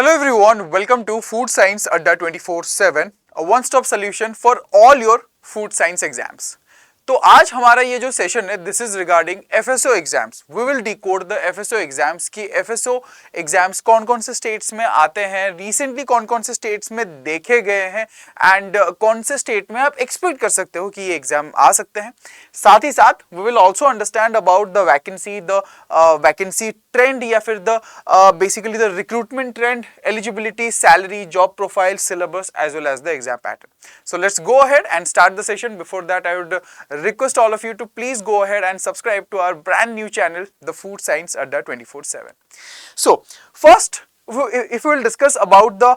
Hello everyone, welcome to Food Science Adda 24/7, a one-stop solution for all your food science exams. तो आज हमारा ये जो session है this is regarding FSO exams. We will decode the FSO exams की FSO exams कौन कौन से स्टेट्स में आते हैं, रिसेंटली कौन कौन से स्टेट्स में देखे गए हैं एंड कौन से स्टेट में आप एक्सपेक्ट कर सकते हो कि ये एग्जाम आ सकते हैं. साथ ही साथ we will also understand about the vacancy trend या फिर the basically the recruitment trend, eligibility, salary, job profile, syllabus as well as the exam pattern. So let's go ahead and start the session. Before that, I would request all of you to please go ahead and subscribe to our brand new channel, the Food Science Adda 24/7. So first, if we will discuss about the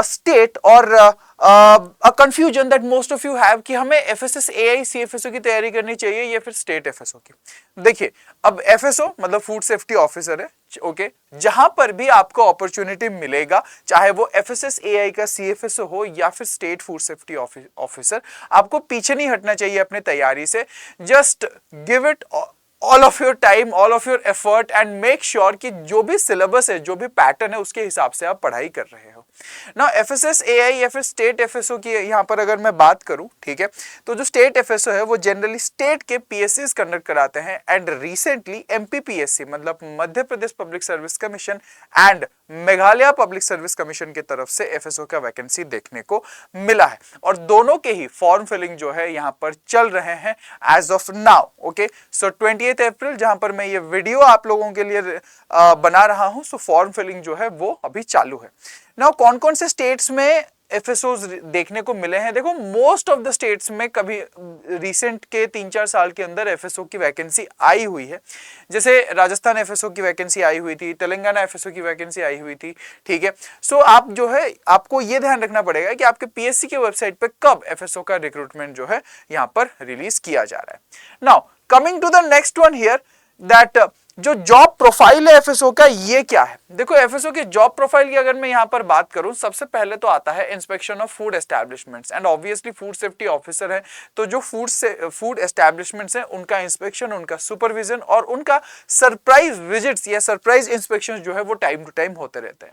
state or a confusion that most of you have कि हमें FSS AI CFSO की तैयारी करनी चाहिए या फिर state FSO की. देखिए, अब FSO मतलब फूड सेफ्टी ऑफिसर है, ओके, जहां पर भी आपको अपॉर्चुनिटी मिलेगा, चाहे वो FSS AI का CFSO हो या फिर स्टेट फूड सेफ्टी ऑफिसर, आपको पीछे नहीं हटना चाहिए अपने तैयारी से. Just give it all of your time, all of your effort and make sure कि जो भी सिलेबस है, जो भी पैटर्न है, उसके हिसाब से आप पढ़ाई कर रहे हो. Now FSS AI या फिर स्टेट FSO की यहाँ पर अगर मैं बात करूँ, ठीक है, तो जो स्टेट FSO है वो जनरली स्टेट के PSCs कंडक्ट कराते हैं एंड रिसेंटली MPPSC मतलब Madhya Pradesh public service commission and Meghalaya public service commission की तरफ से FSO का वैकेंसी देखने को मिला है और दोनों के ही फॉर्म फिलिंग जो है यहाँ पर चल रहे हैं एज ऑफ नाउ. ओके, सो 28 अप्रैल जहां पर मैं ये वीडियो आप लोगों के लिए बना रहा हूं, सो फॉर्म फिलिंग जो है वो अभी चालू है. नाउ कौन कौन से स्टेट्स में एफएसओज देखने को मिले हैं? देखो, मोस्ट ऑफ द स्टेट्स में कभी रिसेंट के 3-4 साल के अंदर एफएसओ की वैकेंसी आई हुई है. जैसे राजस्थान एफएसओ की वैकेंसी आई हुई थी, तेलंगाना एफएसओ की वैकेंसी आई हुई थी, ठीक है. सो आप जो है आपको ये ध्यान रखना पड़ेगा कि आपके पीएससी के वेबसाइट पे कब एफएसओ का रिक्रूटमेंट जो है यहाँ पर रिलीज किया जा रहा है. Now coming to the next one here that जो जॉब प्रोफाइल है एफएसओ का, ये क्या है? देखो, एफएसओ की जॉब प्रोफाइल की अगर मैं यहां पर बात करूं, सबसे पहले तो आता है inspection of food establishments and obviously food safety officer है, तो जो फूड एस्टैब्लिशमेंट्स हैं उनका इंस्पेक्शन, उनका सुपरविजन और उनका सरप्राइज विजिट्स या सरप्राइज इंस्पेक्शन जो है वो टाइम टू टाइम होते रहते हैं.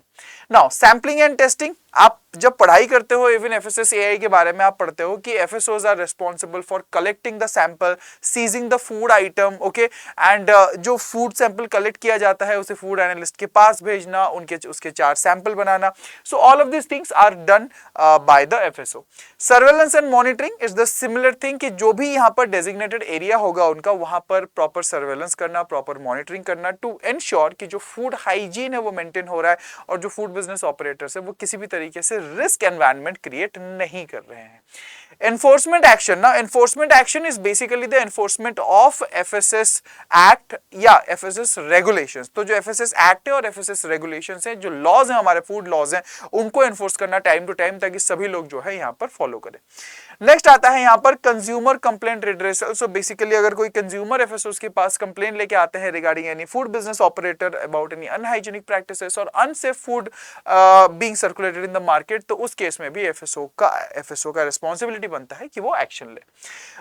नाउ सैम्पलिंग एंड टेस्टिंग, आप जब पढ़ाई करते हो इवन एफएसएस एआई के बारे में आप पढ़ते हो कि FSOs are responsible for collecting the sample, seizing the food item, okay, and जो फूड सैंपल कलेक्ट किया जाता है उसे फूड एनालिस्ट के पास भेजना, उसके 4 सैंपल बनाना. So all of this things are done by the FSO. Surveillance and monitoring is the similar thing कि जो भी यहाँ पर डेजिग्नेटेड एरिया होगा उनका, वहां पर प्रॉपर सर्वेलेंस करना, प्रॉपर मॉनिटरिंग करना टू एंश्योर कि जो फूड हाइजीन है वो मेंटेन हो रहा है और जो फूड बिजनेस ऑपरेटर्स है वो किसी भी तरीके से रिस्क एनवायरनमेंट क्रिएट नहीं कर रहे हैं. Enforcement action. Now enforcement action is basically the enforcement of FSS Act या FSS regulations. तो जो FSS Act है और FSS regulations है, जो laws हैं हमारे फूड laws हैं, उनको enforce करना टाइम टू टाइम ताकि सभी लोग जो है यहाँ पर फॉलो करें. नेक्स्ट आता है यहाँ पर consumer complaint redressal. So basically अगर कोई कंज्यूमर एफएसओस के पास कंप्लेंट लेके आते हैं regarding any food business operator about any unhygienic practices और unsafe food being circulated in the market, तो उस केस में भी एफएसओ का रिस्पांसिबिलिटी बनता है कि वो एक्शन ले.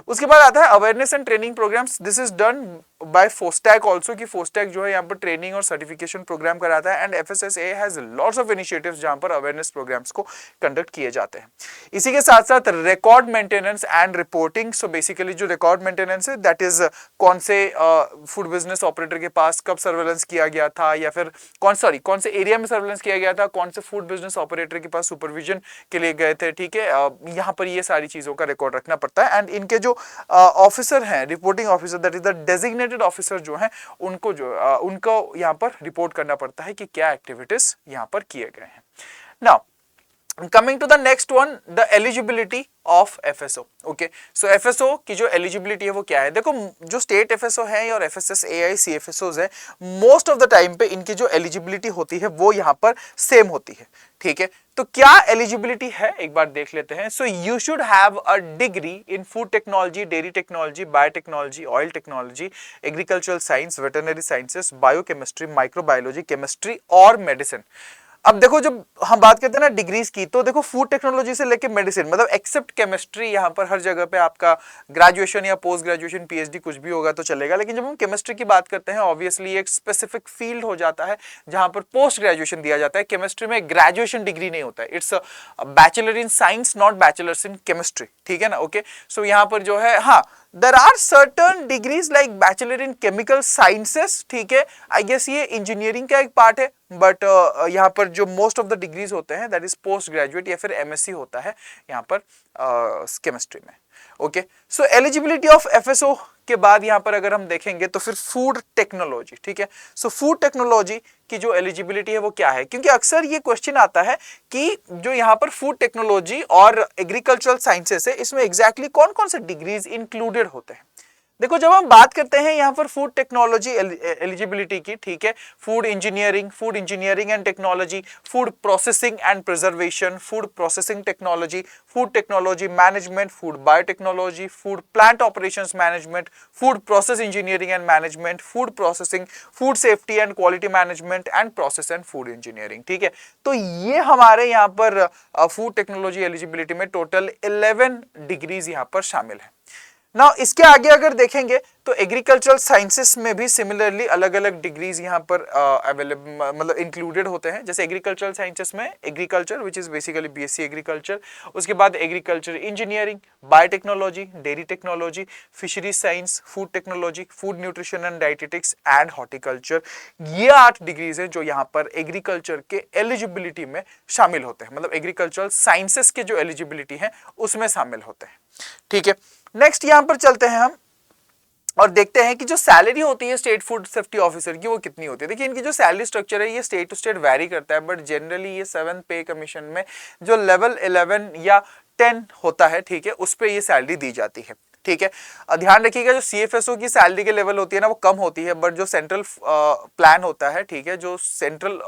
उसके बाद आता है awareness and training programmes. This is done by FoSTaC also, कि फोस्टैक जो है यहाँ पर ट्रेनिंग और सर्टिफिकेशन प्रोग्राम कराता है and FSSA has lots of initiatives जहां पर अवेयरनेस प्रोग्राम्स को कंडक्ट किए जाते हैं. इसी के साथ साथ record maintenance and reporting. So basically जो रिकॉर्ड मेंटेनेंस है दैट इज कौन से फूड बिजनेस ऑपरेटर के पास कब सर्वेलेंस किया गया था या फिर कौन से एरिया में सर्वेलेंस किया गया था, कौन से फूड बिजनेस ऑपरेटर के पास सुपरविजन के लिए गए थे, ठीक है. यहाँ पर ये सारी चीजों का रिकॉर्ड रखना पड़ता है एंड इनके जो ऑफिसर हैं, reporting officer that is the designated officer जो है, उनको यहाँ पर रिपोर्ट करना पड़ता है कि क्या एक्टिविटीज यहाँ पर किए गए हैं. Now coming to the next one, the eligibility of FSO. Okay, so FSO की जो एलिजिबिलिटी है वो क्या है? देखो, जो स्टेट FSO है और FSS AI CFSOs है, मोस्ट ऑफ द टाइम पे इनकी जो एलिजिबिलिटी होती है वो यहाँ पर सेम होती है, ठीक है. तो क्या एलिजिबिलिटी है एक बार देख लेते हैं. So you should have a degree in food technology, dairy technology, biotechnology, oil technology, agricultural science, veterinary sciences, biochemistry, microbiology, chemistry और मेडिसिन. अब देखो जब हम बात करते हैं ना डिग्रीज की, तो देखो फूड टेक्नोलॉजी से लेके मेडिसिन, मतलब एक्सेप्ट केमिस्ट्री, यहाँ पर हर जगह पे आपका ग्रेजुएशन या पोस्ट ग्रेजुएशन पीएचडी कुछ भी होगा तो चलेगा, लेकिन जब हम केमिस्ट्री की बात करते हैं ऑब्वियसली एक स्पेसिफिक फील्ड हो जाता है जहां पर पोस्ट ग्रेजुएशन दिया जाता है। केमिस्ट्री में ग्रेजुएशन डिग्री नहीं होता है, it's bachelor in science not bachelors in chemistry, ठीक है ना। ओके, सो यहाँ पर जो है, हाँ there are certain degrees like bachelor in chemical sciences, ठीक है, आई गेस ये इंजीनियरिंग का एक पार्ट है, बट यहाँ पर जो मोस्ट ऑफ द डिग्रीज होते हैं दैट इज पोस्ट ग्रेजुएट या फिर एमएससी होता है यहाँ पर केमिस्ट्री में। Okay, so eligibility of FSO के बाद यहाँ पर अगर हम देखेंगे तो फिर फूड टेक्नोलॉजी, ठीक है। सो फूड टेक्नोलॉजी की जो एलिजिबिलिटी है वो क्या है, क्योंकि अक्सर ये क्वेश्चन आता है कि जो यहाँ पर फूड टेक्नोलॉजी और एग्रीकल्चरल साइंसेस है इसमें एग्जैक्टली कौन कौन से डिग्रीज इंक्लूडेड होते हैं। देखो जब हम बात करते हैं यहाँ पर फूड टेक्नोलॉजी एलिजिबिलिटी की, ठीक है, food engineering and technology, food processing and preservation, food processing technology, food technology management, food biotechnology, food plant operations management, food process engineering and management, food processing, food safety and quality management and process and food engineering, ठीक है। तो ये हमारे यहाँ पर food technology eligibility में total 11 degrees यहाँ पर शामिल है। नाउ इसके आगे अगर देखेंगे तो एग्रीकल्चरल साइंसेस में भी सिमिलरली अलग अलग डिग्रीज यहाँ पर अवेलेबल, मतलब इंक्लूडेड होते हैं। जैसे एग्रीकल्चरल साइंसेस में agriculture which is basically BSc agriculture, उसके बाद agriculture engineering, biotechnology, dairy technology, fisheries science, food technology, food nutrition and dietetics and horticulture. ये 8 डिग्रीज हैं जो यहाँ पर एग्रीकल्चर के एलिजिबिलिटी में शामिल होते हैं, मतलब एग्रीकल्चरल साइंसेस के जो एलिजिबिलिटी है उसमें शामिल होते हैं, ठीक है। नेक्स्ट यहां पर चलते हैं हम और देखते हैं कि जो सैलरी होती है स्टेट फूड सेफ्टी ऑफिसर की वो कितनी होती है। देखिए इनकी जो सैलरी स्ट्रक्चर है ये स्टेट टू स्टेट वैरी करता है, बट जनरली ये 7th पे कमीशन में जो लेवल 11 या 10 होता है, ठीक है, उस पे ये सैलरी दी जाती है, ठीक है। ध्यान रखिएगा जो सीएफएसओ की सैलरी के लेवल होती है ना वो कम होती है, बट जो सेंट्रल प्लान होता है, ठीक है, जो सेंट्रल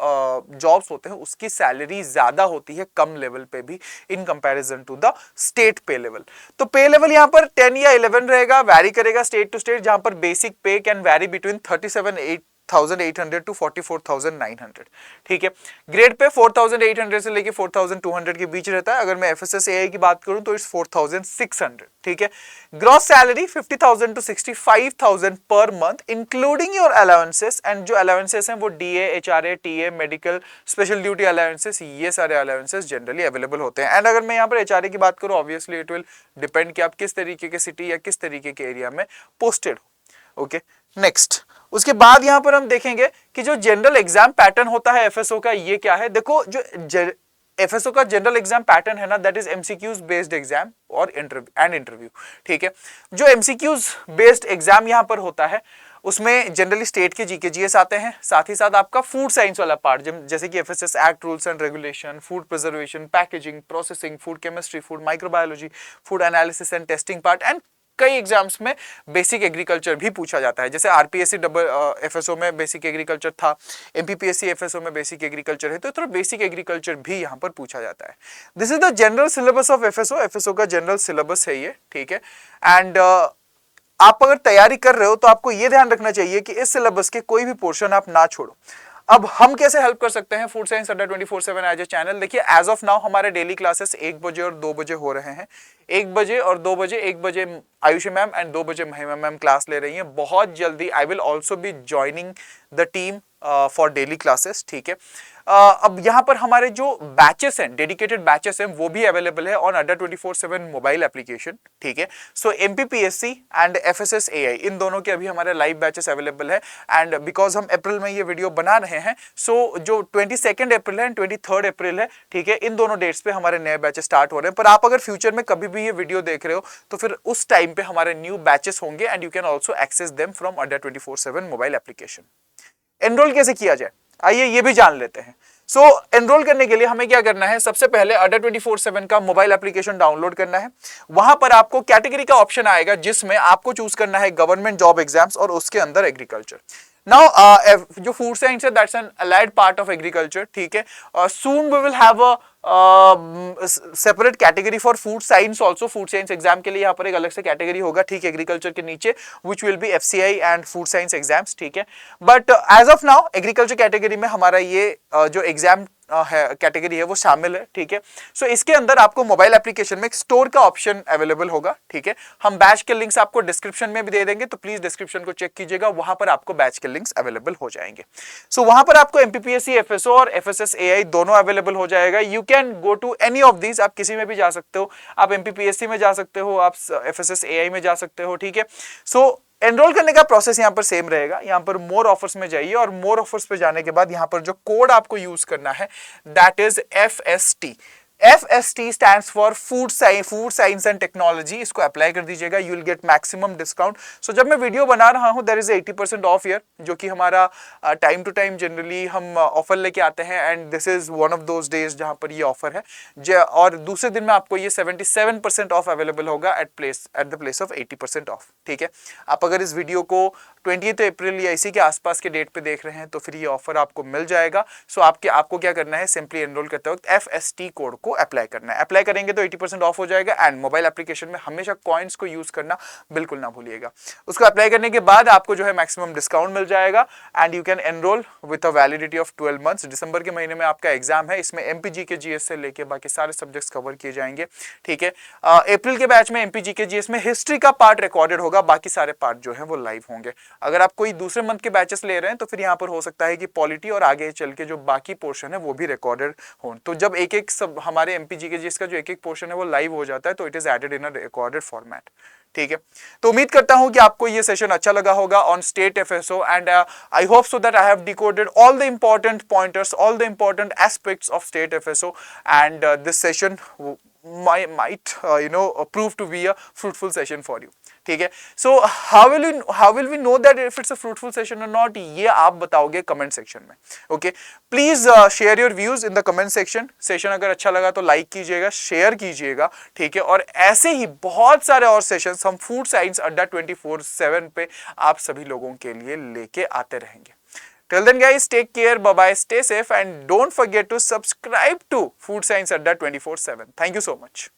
जॉब्स होते हैं उसकी सैलरी ज्यादा होती है कम लेवल पे भी in comparison to the state pay level. तो पे लेवल यहाँ पर 10 या 11 रहेगा, वैरी करेगा स्टेट टू स्टेट, जहां पर बेसिक पे कैन वैरी बिटवीन 37,800 टू 44,900, ठीक है। ग्रेड पे 4,800 से लेके 4,200 के बीच रहता है। अगर मैं एफएसएसएआई की बात करूं तो इट्स 4,600, ठीक है। Gross salary 50,000 to 65,000 per month including your allowances, and जो अलाउंसेस हैं वो DA, HRA, TA, medical, special duty allowances, ये सारे अलाउंसेस जनरली अवेलेबल होते हैं। एंड अगर मैं यहाँ पर एचआरए की बात करूं ऑब्वियसली इट विल डिपेंड कि आप किस तरीके के सिटी या किस तरीके के एरिया में पोस्टेड हो। ओके, नेक्स्ट उसके बाद यहां पर हम देखेंगे कि जो जनरल एग्जाम पैटर्न होता है एफएसओ का ये क्या है। देखो जो एफएसओ का जनरल एग्जाम पैटर्न है ना that is MCQs based exam और इंटरव्यू, ठीक है। जो एमसीक्यूज बेस्ड एग्जाम यहां पर होता है उसमें जनरली स्टेट के जीके जीएस आते हैं, साथ ही साथ आपका फूड साइंस वाला पार्ट जैसे कि FSS act rules and regulation, food preservation, packaging, processing, food chemistry, food microbiology, food analysis and testing part, and कई एग्जाम्स में बेसिक एग्रीकल्चर भी पूछा जाता है। जैसे आरपीएससी एफएसओ में बेसिक एग्रीकल्चर था, एमपीपीएससी एफएसओ में बेसिक एग्रीकल्चर है, तो थोड़ा बेसिक एग्रीकल्चर भी यहाँ पर पूछा जाता है। This is the general syllabus of FSO, FSO का जनरल सिलेबस है ये, ठीक है। एंड आप अगर तैयारी कर रहे हो तो आपको ये ध्यान रखना चाहिए कि इस सिलेबस के कोई भी पोर्शन आप ना छोड़ो। अब हम कैसे हेल्प कर सकते हैं फूड साइंस अड्डा 24/7 एज ए चैनल। देखिए एज ऑफ नाउ हमारे डेली क्लासेस 1 बजे और 2 बजे हो रहे हैं, 1 बजे और 2 बजे, 1 बजे आयुषी मैम एंड 2 बजे महिमा मैम क्लास ले रही हैं। बहुत जल्दी I will also be joining the team for daily classes, ठीक है। अब यहाँ पर हमारे जो बैचेस हैं, डेडिकेटेड बैचेस हैं, वो भी अवेलेबल है ऑन अड्डा 24/7 मोबाइल एप्लीकेशन, ठीक है। सो एमपीपीएससी एंड एफएसएसएआई इन दोनों के अभी हमारे लाइव बैचेस अवेलेबल है। एंड बिकॉज हम अप्रैल में ये वीडियो बना रहे हैं, सो जो 22 अप्रैल है एंड 23 अप्रैल है, ठीक है, इन दोनों डेट्स पे हमारे नए बैचेस स्टार्ट हो रहे हैं। पर आप अगर फ्यूचर में कभी भी ये वीडियो देख रहे हो तो फिर उस टाइम पे हमारे न्यू बैचेस होंगे and you can also access them from Adda 24/7 mobile application. Enrol कैसे किया जाए आइए ये भी जान लेते हैं। सो एनरोल करने के लिए हमें क्या करना है, सबसे पहले अड्डा 24/7 का मोबाइल एप्लीकेशन डाउनलोड करना है। वहां पर आपको कैटेगरी का ऑप्शन आएगा जिसमें आपको चूज करना है गवर्नमेंट जॉब एग्जाम्स और उसके अंदर एग्रीकल्चर। नाउ जो फूड साइंस है that's an allied part of agriculture, ठीक है। Soon we will have a separate category for food science also, food science exam के लिए यहाँ पर एक अलग से कैटेगरी होगा, ठीक है, एग्रीकल्चर के नीचे, which will be FCI and food science exams, ठीक है। But as of now agriculture category में हमारा ये जो एग्जाम है कैटेगरी है वो शामिल है, ठीक है। सो इसके अंदर आपको मोबाइल एप्लीकेशन में एक स्टोर का ऑप्शन अवेलेबल होगा, ठीक है। हम बैच के लिंक्स आपको डिस्क्रिप्शन में भी दे देंगे, तो प्लीज डिस्क्रिप्शन को चेक कीजिएगा, वहां पर आपको बैच के लिंक्स अवेलेबल हो जाएंगे। सो वहां पर आपको MPPSC FSO और FSSAI दोनों अवेलेबल हो जाएगा। You can go to any of these, आप किसी में भी जा सकते हो, आप MPPSC में जा सकते हो, आप FSSAI में जा सकते हो, ठीक है। सो एनरोल करने का प्रोसेस यहां पर सेम रहेगा, यहां पर मोर ऑफर्स में जाइए और मोर ऑफर्स पे जाने के बाद यहां पर जो कोड आपको यूज करना है that is FST। FST stands for food science and technology, इसको अप्लाई कर दीजिएगा, you will get maximum discount. So जब मैं वीडियो बना रहा हूं देयर इज 80% ऑफ ईयर, जो कि हमारा टाइम टू टाइम जनरली हम ऑफर लेके आते हैं, and this is one of those days जहां पर ये ऑफर है। और दूसरे दिन में आपको ये 77% ऑफ अवेलेबल होगा at the place of 80% of, ठीक है। आप अगर इस वीडियो को 20 अप्रैल या इसी के आसपास के डेट पे देख रहे हैं तो फिर ये ऑफर आपको मिल जाएगा। सो आपको क्या करना है, सिंपली एनरोल करते वक्त FST कोड को अप्लाई करना है, अप्लाई करेंगे तो 80% ऑफ हो जाएगा। एंड मोबाइल एप्लीकेशन में हमेशा कॉइन्स को यूज करना बिल्कुल ना भूलिएगा। उसको अप्लाई करने के बाद आपको जो है मैक्सिमम डिस्काउंट मिल जाएगा and you can enrol with a validity of 12 months. दिसंबर के महीने में आपका एग्जाम है, इसमें MPG के GS से लेके बाकी सारे सब्जेक्ट्स कवर किए जाएंगे, ठीक है। अप्रैल के बैच में MPG के GS में हिस्ट्री का पार्ट रिकॉर्डेड होगा, बाकी सारे पार्ट जो है वो लाइव होंगे। अगर आप कोई दूसरे मंथ के बैचेस ले रहे हैं तो फिर यहाँ पर हो सकता है कि पॉलिटी और आगे चल के जो बाकी पोर्शन है वो भी रिकॉर्डेड हो। तो जब एक सब हमारे MPG के जिसका जो एक पोर्शन है वो लाइव हो जाता है तो it is added in a recorded format, ठीक है। तो उम्मीद करता हूं कि आपको ये सेशन अच्छा लगा होगा on state FSO and I hope so that I have decoded all the important pointers, all the important aspects of state FSO and this session might prove to be a fruitful session for you, ठीक है। So how will we know that if it's a fruitful session or not, ये आप बताओगे comment section में, okay. Please share your views in the comment section. Session अगर अच्छा लगा तो लाइक कीजिएगा, शेयर कीजिएगा, ठीक है। और ऐसे ही बहुत सारे और सेशंस हम फूड साइंस अड्डा 24/7 पे आप सभी लोगों के लिए लेके आते रहेंगे। Till then guys, take care, bye bye, stay safe and don't forget to subscribe to Food Science Adda 24/7. Thank you so much.